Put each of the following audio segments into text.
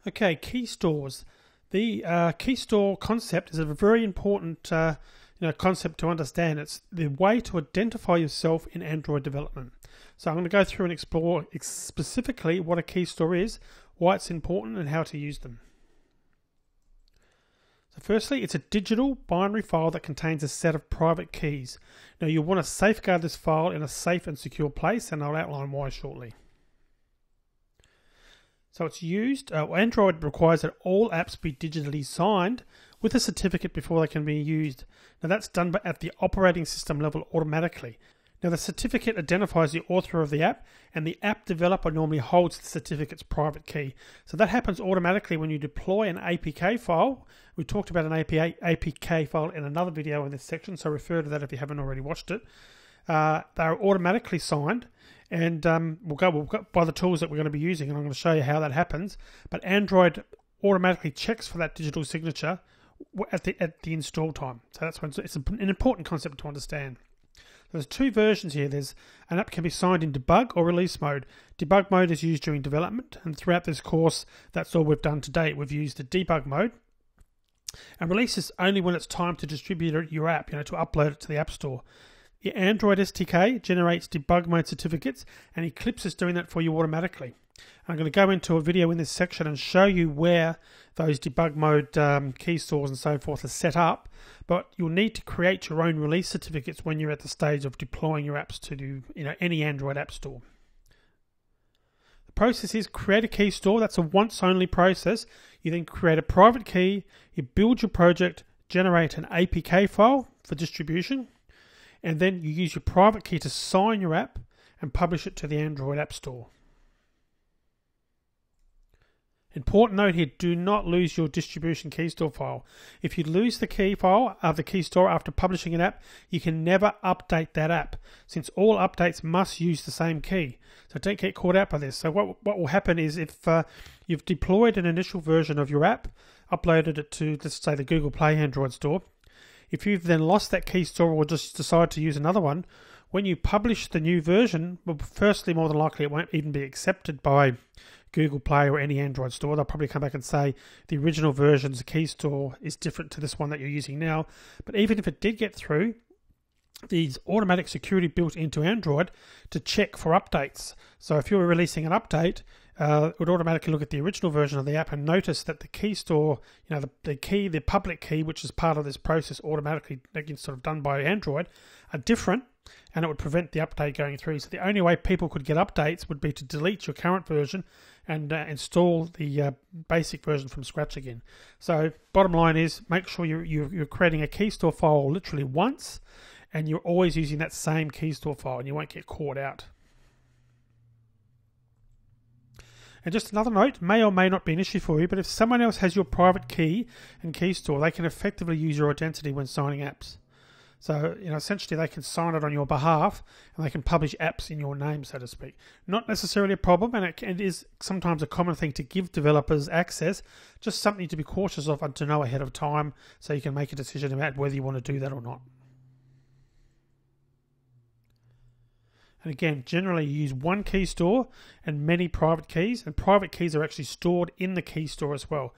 Okay, key stores. The key store concept is a very important concept to understand. It's the way to identify yourself in Android development. So I'm going to go through and explore specifically what a key store is, why it's important, and how to use them. So firstly, it's a digital binary file that contains a set of private keys. Now you'll want to safeguard this file in a safe and secure place, and I'll outline why shortly. So it's used, Android requires that all apps be digitally signed with a certificate before they can be used. Now that's done at the operating system level automatically. Now the certificate identifies the author of the app, and the app developer normally holds the certificate's private key. So that happens automatically when you deploy an APK file. We talked about an APK file in another video in this section, so refer to that if you haven't already watched it. They're automatically signed, and we'll go by the tools that we're going to be using, and I'm going to show you how that happens. But Android automatically checks for that digital signature at the install time. So that's when it's an important concept to understand. There's two versions here. There's an app can be signed in debug or release mode. Debug mode is used during development, and throughout this course, that's all we've done to date. We've used the debug mode. And release is only when it's time to distribute your app, to upload it to the App Store. The Android SDK generates debug mode certificates, and Eclipse is doing that for you automatically. I'm going to go into a video in this section and show you where those debug mode key stores and so forth are set up, but you'll need to create your own release certificates when you're at the stage of deploying your apps to any Android app store. The process is create a key store. That's a once only process. You then create a private key, you build your project, generate an APK file for distribution, and then you use your private key to sign your app and publish it to the Android App Store. Important note here, do not lose your distribution key store file. If you lose the key file of the key store after publishing an app, you can never update that app, since all updates must use the same key. So don't get caught out by this. So what will happen is if you've deployed an initial version of your app, uploaded it to, let's say, the Google Play Android store, if you've then lost that key store or just decide to use another one, when you publish the new version, well, firstly, more than likely it won't even be accepted by Google Play or any Android store. They'll probably come back and say the original version's key store is different to this one that you're using now. But even if it did get through, there's automatic security built into Android to check for updates. So if you're releasing an update, it would automatically look at the original version of the app and notice that the key store, the public key, which is part of this process automatically sort of done by Android, are different, and it would prevent the update going through. So the only way people could get updates would be to delete your current version and install the basic version from scratch again. So bottom line is, make sure you're creating a key store file literally once, and you're always using that same key store file, and you won't get caught out. And just another note, may or may not be an issue for you, but if someone else has your private key and key store, they can effectively use your identity when signing apps. So, essentially they can sign it on your behalf, and they can publish apps in your name, so to speak. Not necessarily a problem, and it is sometimes a common thing to give developers access, just something to be cautious of and to know ahead of time so you can make a decision about whether you want to do that or not. And again, generally you use one key store and many private keys, and private keys are actually stored in the key store as well.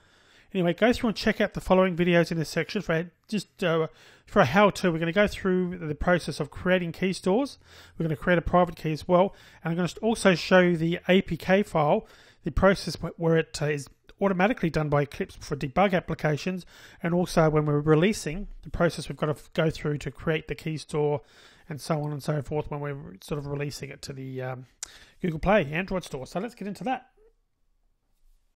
Anyway, go through and check out the following videos in this section for a how-to. We're going to go through the process of creating key stores. We're going to create a private key as well, and I'm going to also show you the APK file, the process where it is automatically done by Eclipse for debug applications, and also when we're releasing, the process we've got to go through to create the key store and so on and so forth when we're sort of releasing it to the Google Play Android store. So let's get into that.